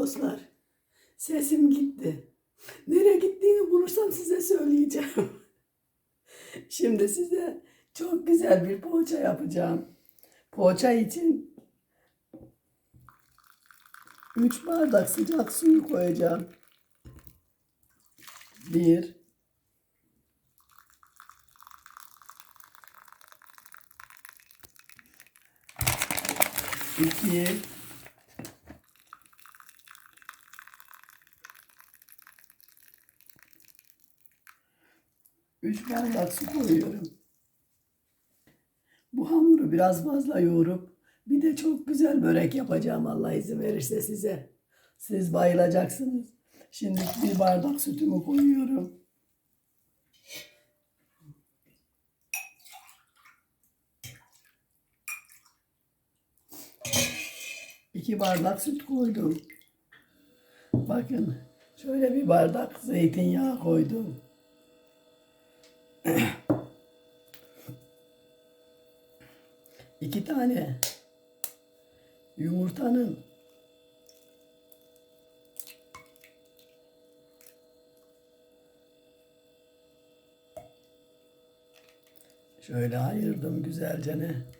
dostlar. Sesim gitti. Nereye gittiğini bulursam size söyleyeceğim. Şimdi size çok güzel bir poğaça yapacağım. Poğaça için 3 bardak sıcak suyu koyacağım. 1, 2, 3 bardak su koyuyorum. Bu hamuru biraz fazla yoğurup bir de çok güzel börek yapacağım Allah izin verirse size. Siz bayılacaksınız. Şimdi 1 bardak sütümü koyuyorum. 2 bardak süt koydum. Bakın şöyle 1 bardak zeytinyağı koydum. 2 tane yumurtanın şöyle ayırdım güzelce ne.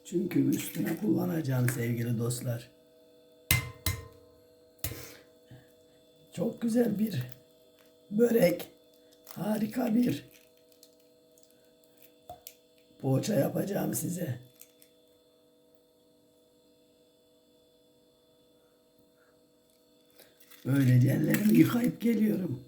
Çünkü üstüne kullanacağım sevgili dostlar. Çok güzel bir börek, harika bir poğaça yapacağım size. Böylece ellerimi yıkayıp geliyorum.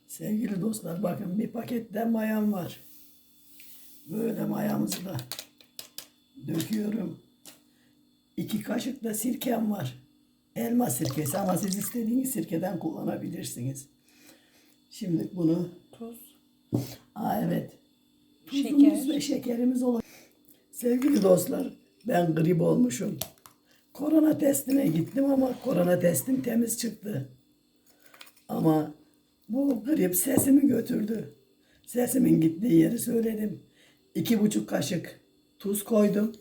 Sevgili dostlar bakın bir pakette mayam var. Böyle mayamızı da döküyorum. 2 kaşık da sirkem var. Elma sirkesi ama siz istediğiniz sirkeden kullanabilirsiniz. Şimdi bunu Tuz. Evet. Tuzumuz ve şekerimiz olur. Sevgili dostlar ben grip olmuşum. Korona testine gittim ama korona testim temiz çıktı. Ama bu grip sesimi götürdü. Sesimin gittiği yeri söyledim. 2,5 kaşık tuz koydum.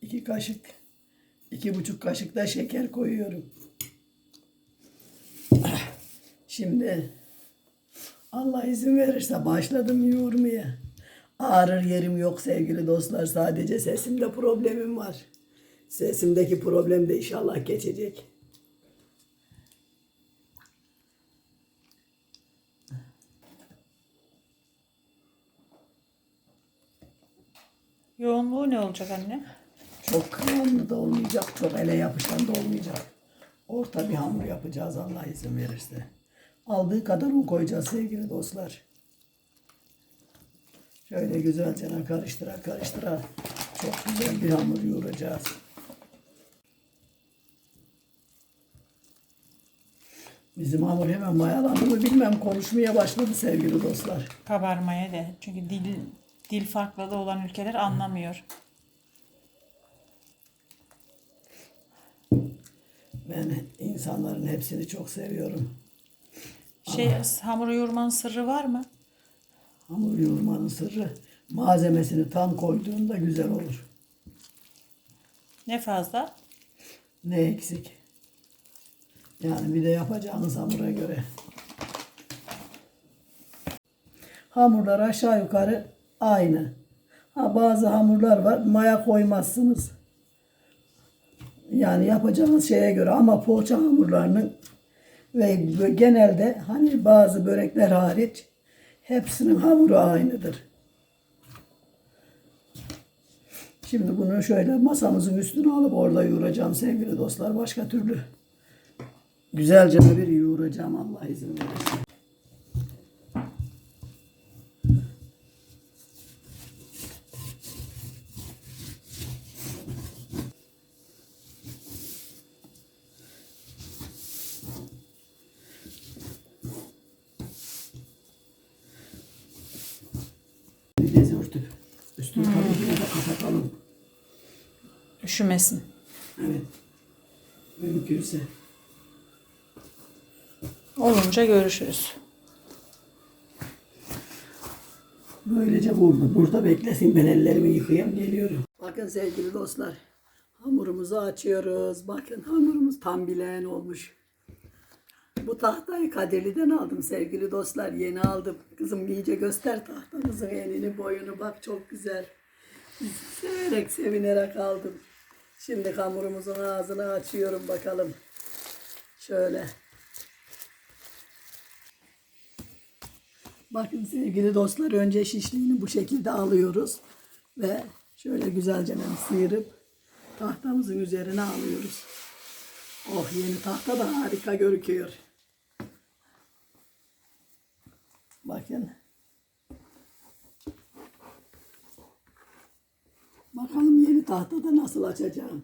2 kaşık, 2,5 kaşık da şeker koyuyorum. Şimdi Allah izin verirse başladım yoğurmaya. Ağrır yerim yok sevgili dostlar. Sadece sesimde problemim var. Sesimdeki problem de inşallah geçecek. Yoğunluğu ne olacak anne? Çok kıvamlı da olmayacak, çok ele yapışan da olmayacak. Orta bir hamur yapacağız Allah izin verirse. Aldığı kadar un koyacağız sevgili dostlar. Şöyle güzelce karıştıra karıştıra çok güzel bir hamur yoğuracağız. Bizim hamur hemen mayalandı mı bilmem konuşmaya başladı sevgili dostlar. Kabarmaya de. Çünkü dil farklı da olan ülkeler anlamıyor. Ben insanların hepsini çok seviyorum. Hamuru yoğurmanın sırrı var mı? Hamur yoğurmanın sırrı malzemesini tam koyduğunda güzel olur. Ne fazla? Ne eksik. Yani bir de yapacağınız hamura göre. Hamurlar aşağı yukarı aynı. Bazı hamurlar var maya koymazsınız. Yani yapacağınız şeye göre ama poğaça hamurlarının ve genelde hani bazı börekler hariç hepsinin hamuru aynıdır. Şimdi bunu şöyle masamızın üstüne alıp orada yoğuracağım sevgili dostlar. Başka türlü güzelce bir yoğuracağım Allah izin verirse. Bez örtüp üstünü kapatalım. Üşümesin. Evet. Mümkünse. Olunca görüşürüz. Böylece burada beklesin ben ellerimi yıkayayım geliyorum. Bakın sevgili dostlar. Hamurumuzu açıyoruz. Bakın hamurumuz tam bileğen olmuş. Bu tahtayı Kadirli'den aldım sevgili dostlar. Yeni aldım. Kızım iyice göster tahtamızın enini boyunu. Bak çok güzel. Severek sevinerek aldım. Şimdi hamurumuzun ağzını açıyorum bakalım. Şöyle. Bakın sevgili dostlar, önce şişliğini bu şekilde alıyoruz. Ve şöyle güzelce sıyırıp tahtamızın üzerine alıyoruz. Oh, yeni tahta da harika görünüyor. Bakın. Bakalım yeni tahtada nasıl açacağım.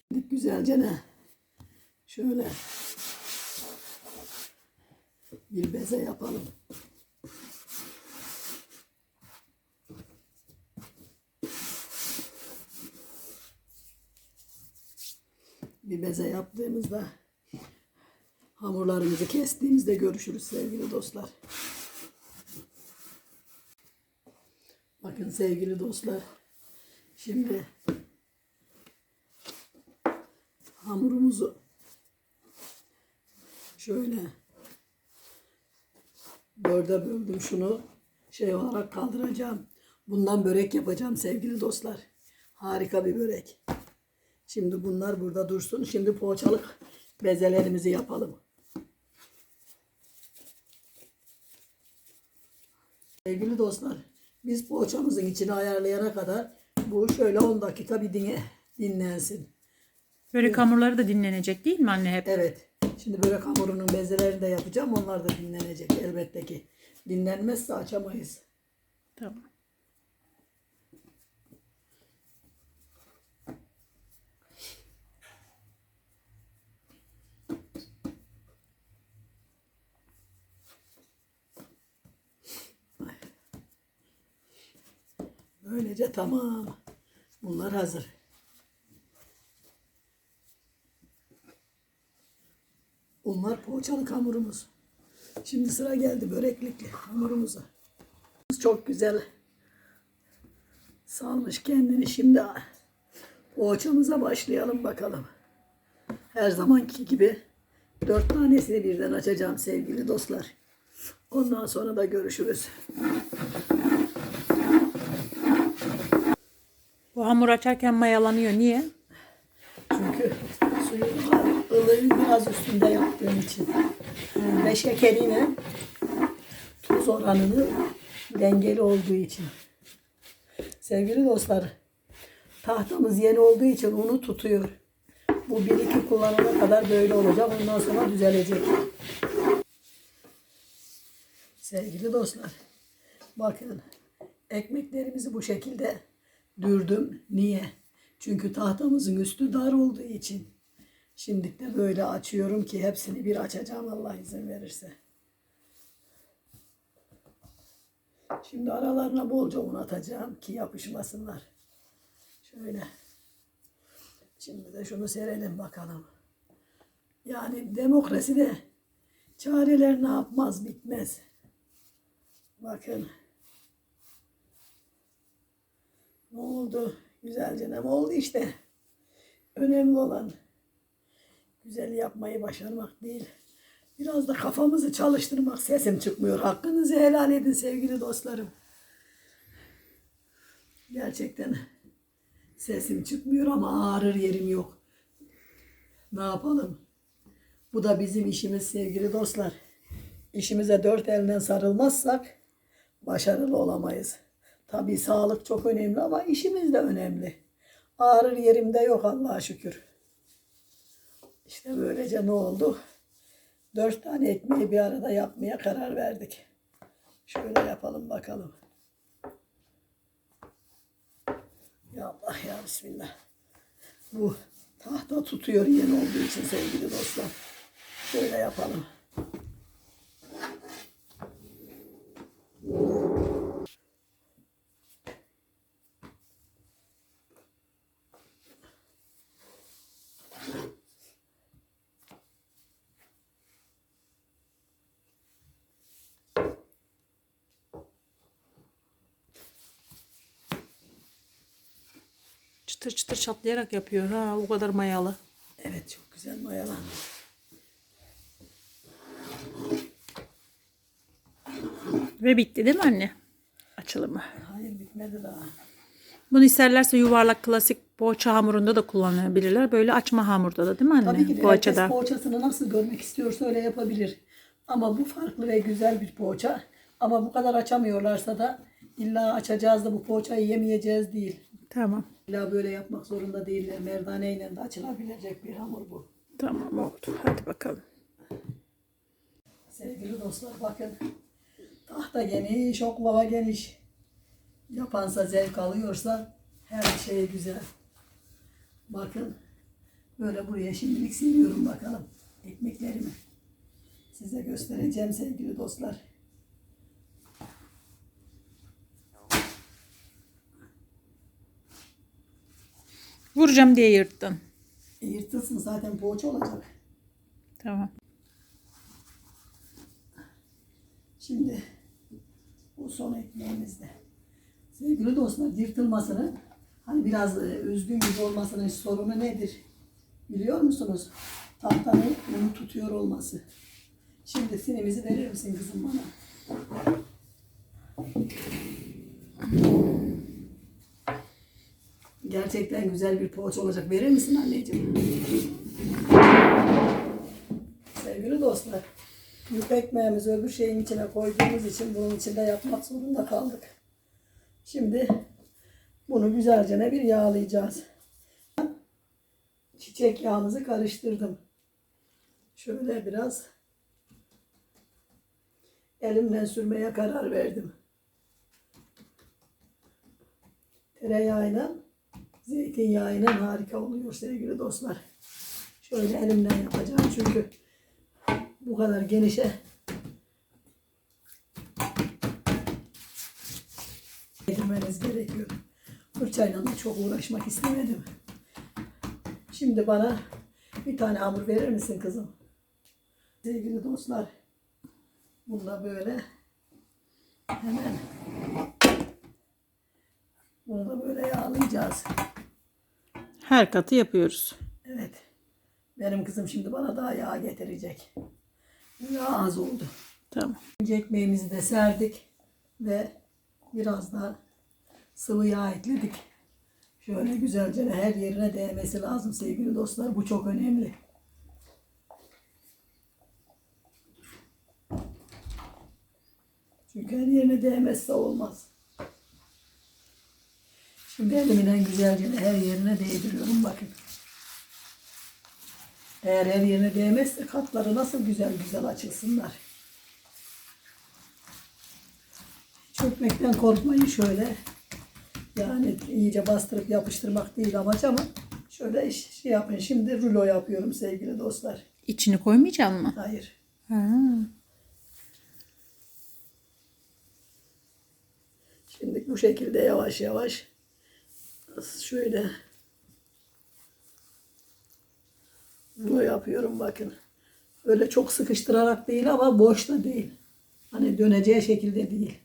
Şimdi güzelce şöyle bir beze yapalım. Bir beze yaptığımızda hamurlarımızı kestiğimizde görüşürüz sevgili dostlar. Bakın sevgili dostlar. Şimdi hamurumuzu şöyle dörde böldüm, şunu şey olarak kaldıracağım. Bundan börek yapacağım sevgili dostlar. Harika bir börek. Şimdi bunlar burada dursun. Şimdi poğaçalık bezelerimizi yapalım. Sevgili dostlar, biz poğaçamızın içini ayarlayana kadar bu şöyle 10 dakika bir dinlensin. Börek hamurları da dinlenecek değil mi anne hep? Evet. Şimdi börek hamurunun bezelerini de yapacağım. Onlar da dinlenecek elbette ki. Dinlenmezse açamayız. Tamam. Böylece tamam. Bunlar hazır. Bunlar poğaçalık hamurumuz. Şimdi sıra geldi böreklik hamurumuza. Çok güzel salmış kendini. Şimdi poğaçamıza başlayalım bakalım. Her zamanki gibi 4 tanesini birden açacağım sevgili dostlar. Ondan sonra da görüşürüz. Bu hamur açarken mayalanıyor. Niye? Çünkü suyun ılığı biraz üstünde yaptığım için. Ve şekeriyle tuz oranını dengeli olduğu için. Sevgili dostlar, tahtamız yeni olduğu için unu tutuyor. Bu 1-2 kullanana kadar böyle olacak. Ondan sonra düzelecek. Sevgili dostlar, bakın ekmeklerimizi bu şekilde dürdüm. Niye? Çünkü tahtamızın üstü dar olduğu için. Şimdi de böyle açıyorum ki hepsini bir açacağım Allah izin verirse. Şimdi aralarına bolca un atacağım ki yapışmasınlar. Şöyle. Şimdi de şunu serelim bakalım. Yani demokraside çareler ne yapmaz bitmez. Bakın. Ne oldu? Güzelce ne oldu işte. Önemli olan güzel yapmayı başarmak değil. Biraz da kafamızı çalıştırmak. Sesim çıkmıyor. Hakkınızı helal edin sevgili dostlarım. Gerçekten sesim çıkmıyor ama ağrır yerim yok. Ne yapalım? Bu da bizim işimiz sevgili dostlar. İşimize 4 elden sarılmazsak başarılı olamayız. Tabii sağlık çok önemli ama işimiz de önemli. Ağrır yerimde yok Allah'a şükür. İşte böylece ne oldu? 4 tane ekmeği bir arada yapmaya karar verdik. Şöyle yapalım bakalım. Ya Allah ya Bismillah. Bu tahta tutuyor yeni olduğu için sevgili dostlar. Şöyle yapalım. Çıtır çıtır çatlayarak yapıyor ha, o kadar mayalı. Evet, çok güzel mayalandı. Ve bitti değil mi anne? Açılımı. Hayır, bitmedi daha. Bunu isterlerse yuvarlak klasik poğaça hamurunda da kullanabilirler. Böyle açma hamurda da değil mi anne? Tabii ki de herkes Poğaçada. poğaçasını nasıl görmek istiyorsa öyle yapabilir. Ama bu farklı ve güzel bir poğaça. Ama bu kadar açamıyorlarsa da illa açacağız da bu poğaçayı yemeyeceğiz değil. Tamam. İlla böyle yapmak zorunda değiller. Merdaneyle de açılabilecek bir hamur bu. Tamam oldu. Hadi bakalım. Sevgili dostlar, bakın. Tahta geniş, oklava geniş. Yapansa zevk alıyorsa her şey güzel. Bakın. Böyle buraya şimdilik siliyorum bakalım ekmeklerimi. Size göstereceğim sevgili dostlar. Vuracağım diye yırttın. Yırtılsın, zaten poğaça olacak. Tamam. Şimdi bu son ekmeğimizde. Sevgili dostlar, yırtılmasının hani biraz üzgün gibi olmasının sorunu nedir? Biliyor musunuz? Tahtanın bunu tutuyor olması. Şimdi sinimizi verir misin kızım bana? Gerçekten güzel bir poğaça olacak. Verir misin anneciğim? Sevgili dostlar, yufka ekmeğimizi öbür şeyin içine koyduğumuz için bunun içinde yapmak zorunda kaldık. Şimdi bunu güzelce bir yağlayacağız. Çiçek yağımızı karıştırdım. Şöyle biraz elimden sürmeye karar verdim. Tereyağıyla, zeytinyağıyla harika oluyor sevgili dostlar. Şöyle elimden yapacağım çünkü bu kadar genişe yedirmeniz gerekiyor. Fırçayla da çok uğraşmak istemedim. Şimdi bana bir tane hamur verir misin kızım? Sevgili dostlar, bunu da böyle hemen bunu da böyle yağlayacağız. Her katı yapıyoruz. Evet. Benim kızım şimdi bana daha yağ getirecek. Bu yağ az oldu. Tamam. Önce ekmeğimizi de serdik ve biraz da sıvı yağ ekledik. Şöyle güzelce her yerine değmesi lazım sevgili dostlar. Bu çok önemli. Çünkü her yerine değmezse olmaz. Şimdi elimle güzelce her yerine değdiriyorum bakın. Eğer her yerine değmezse katları nasıl güzel güzel açılsınlar. Çökmekten korkmayın şöyle. Yani iyice bastırıp yapıştırmak değil amaç ama şöyle şey yapın. Şimdi rulo yapıyorum sevgili dostlar. İçini koymayacak mı? Hayır. Ha. Şimdi bu şekilde yavaş yavaş şöyle rulo yapıyorum bakın. Öyle çok sıkıştırarak değil ama boş da değil. Hani döneceği şekilde değil.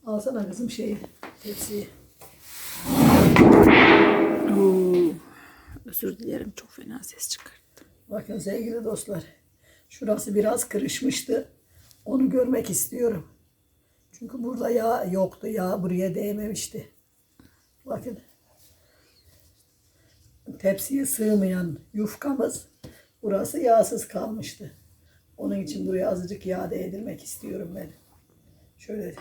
Alsana kızım şeyi, tepsiyi. Oo. Özür dilerim, çok fena ses çıkarttım. Bakın sevgili dostlar. Şurası biraz kırışmıştı. Onu görmek istiyorum. Çünkü burada yağ yoktu. Yağ buraya değmemişti. Bakın. Tepsiye sığmayan yufkamız burası yağsız kalmıştı. Onun için buraya azıcık yağ değdirmek istiyorum ben. Şöyle.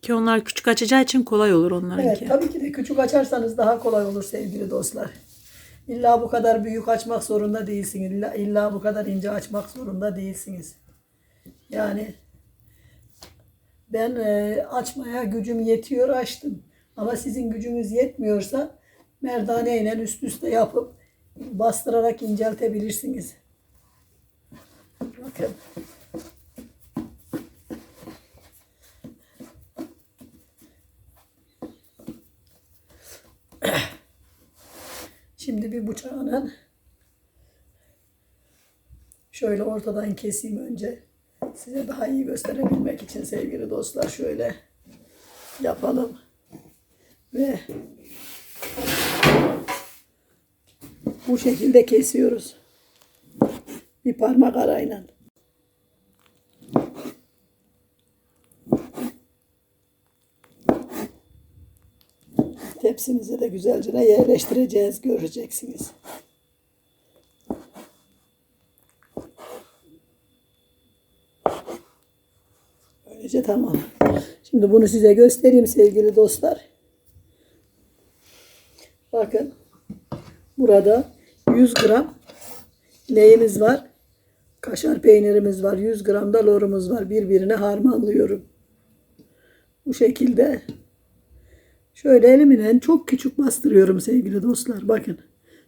Ki onlar küçük açacağı için kolay olur onlarınki. Evet, tabii ki de küçük açarsanız daha kolay olur sevgili dostlar. İlla bu kadar büyük açmak zorunda değilsiniz. İlla bu kadar ince açmak zorunda değilsiniz. Yani ben açmaya gücüm yetiyor, açtım. Ama sizin gücünüz yetmiyorsa merdaneyle üst üste yapıp bastırarak inceltebilirsiniz. Bakın. Şimdi bir bıçağına Şöyle ortadan keseyim önce. Size daha iyi gösterebilmek için sevgili dostlar şöyle yapalım. Ve bu şekilde kesiyoruz. Bir parmak arayla. Tepsimize de güzelce yerleştireceğiz, göreceksiniz. Böylece tamam. Şimdi bunu size göstereyim sevgili dostlar. Bakın. Burada 100 gram neyimiz var? Kaşar peynirimiz var. 100 gram da lorumuz var. Birbirine harmanlıyorum. Bu şekilde. Şöyle elimle çok küçük bastırıyorum sevgili dostlar. Bakın.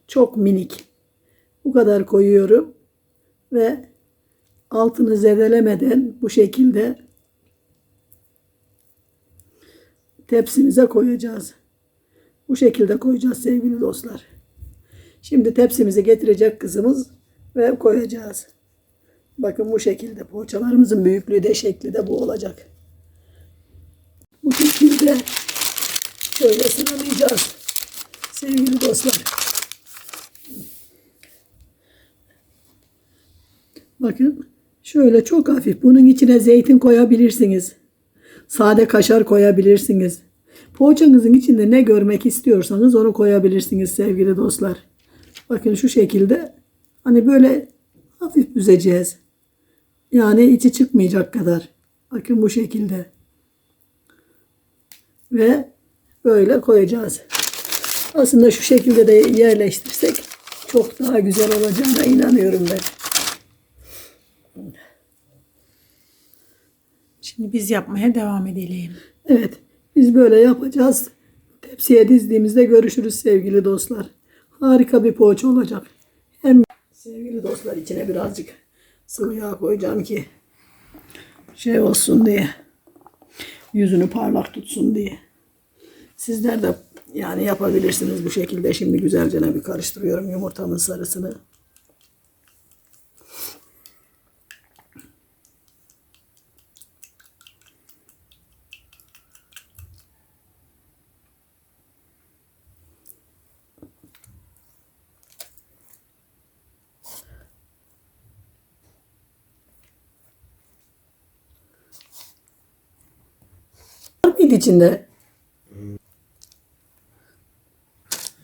Çok minik. Bu kadar koyuyorum. Ve altını zedelemeden bu şekilde tepsimize koyacağız. Bu şekilde koyacağız sevgili dostlar. Şimdi tepsimizi getirecek kızımız ve koyacağız. Bakın bu şekilde poğaçalarımızın büyüklüğü de şekli de bu olacak. Bu şekilde şöyle sıralayacağız sevgili dostlar. Bakın şöyle çok hafif. Bunun içine zeytin koyabilirsiniz. Sade kaşar koyabilirsiniz. Poğaçanızın içinde ne görmek istiyorsanız onu koyabilirsiniz sevgili dostlar. Bakın şu şekilde hani böyle hafif büzeceğiz. Yani içi çıkmayacak kadar. Bakın bu şekilde. Ve böyle koyacağız. Aslında şu şekilde de yerleştirsek çok daha güzel olacağına inanıyorum ben. Şimdi biz yapmaya devam edelim. Evet, biz böyle yapacağız. Tepsiye dizdiğimizde görüşürüz sevgili dostlar. Harika bir poğaça olacak. Hem sevgili dostlar içine birazcık sıvı yağ koyacağım ki şey olsun diye. Yüzünü parlak tutsun diye. Sizler de yani yapabilirsiniz bu şekilde. Şimdi güzelce bir karıştırıyorum yumurtamın sarısını. Bir içinde.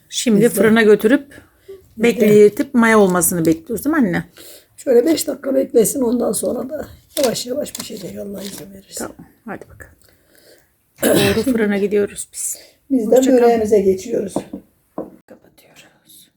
Şimdi fırına götürüp bekletip maya olmasını bekliyoruz değil mi anne? Şöyle 5 dakika beklesin, ondan sonra da yavaş yavaş pişecek Allah izin verirse. Tamam, hadi bakalım. Doğru fırına gidiyoruz biz. Biz de böreğimize geçiyoruz. Kapatıyoruz.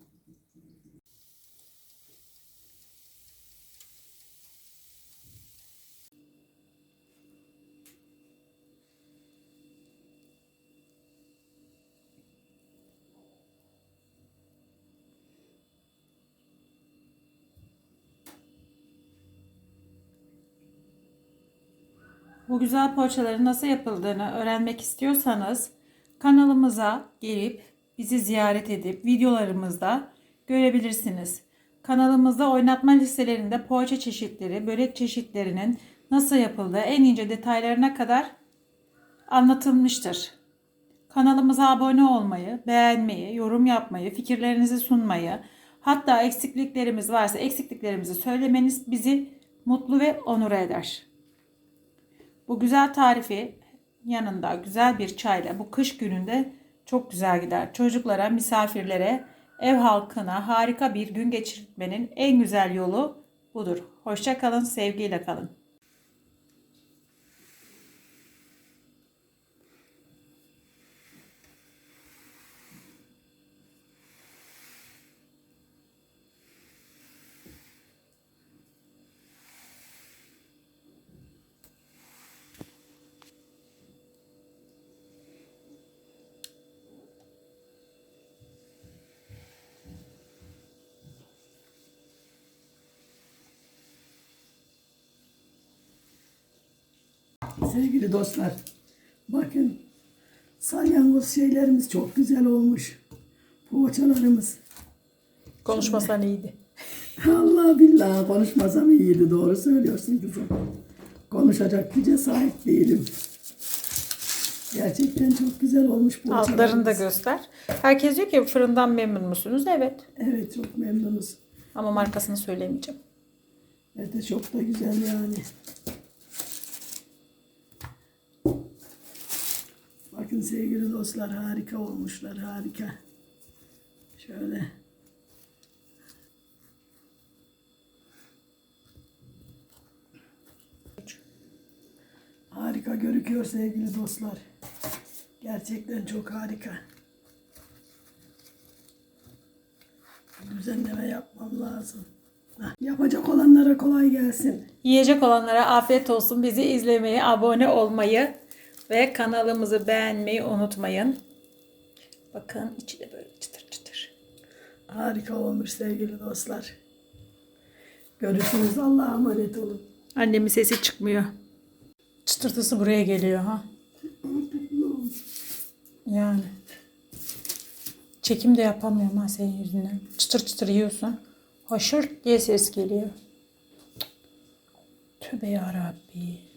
Bu güzel poğaçaların nasıl yapıldığını öğrenmek istiyorsanız kanalımıza gelip bizi ziyaret edip videolarımızda görebilirsiniz. Kanalımızda oynatma listelerinde poğaça çeşitleri, börek çeşitlerinin nasıl yapıldığı en ince detaylarına kadar anlatılmıştır. Kanalımıza abone olmayı, beğenmeyi, yorum yapmayı, fikirlerinizi sunmayı, hatta eksikliklerimiz varsa eksikliklerimizi söylemeniz bizi mutlu ve onur eder. Bu güzel tarifi yanında güzel bir çayla bu kış gününde çok güzel gider. Çocuklara, misafirlere, ev halkına harika bir gün geçirmenin en güzel yolu budur. Hoşça kalın, sevgiyle kalın. Sevgili dostlar, bakın salyangoz şeylerimiz çok güzel olmuş. Poğaçalarımız. Konuşmasan iyiydi. Allah billahi konuşmasam iyiydi. Doğru söylüyorsun kızım. Konuşacak güce sahip değilim. Gerçekten çok güzel olmuş bu Altlarını da ortalarımız. göster. Herkes diyor ki fırından memnun musunuz? Evet. Evet çok memnunuz. Ama markasını söylemeyeceğim. Evet de çok da güzel yani. Bakın sevgili dostlar harika olmuşlar harika. Şöyle. Harika görünüyor sevgili dostlar. Gerçekten çok harika. Düzenleme yapmam lazım. Yapacak olanlara kolay gelsin. Yiyecek olanlara afiyet olsun. Bizi izlemeyi, abone olmayı ve kanalımızı beğenmeyi unutmayın. Bakın içi de böyle çıtır çıtır. Harika olmuş sevgili dostlar. Görüşürüz. Allah'a emanet olun. Annemin sesi çıkmıyor. Çıtırtısı buraya geliyor ha. Yani. Çekim de yapamıyorum ha senin yüzünden. Çıtır çıtır yiyorsun. Hoşur diye ses geliyor. Tövbe yarabbi.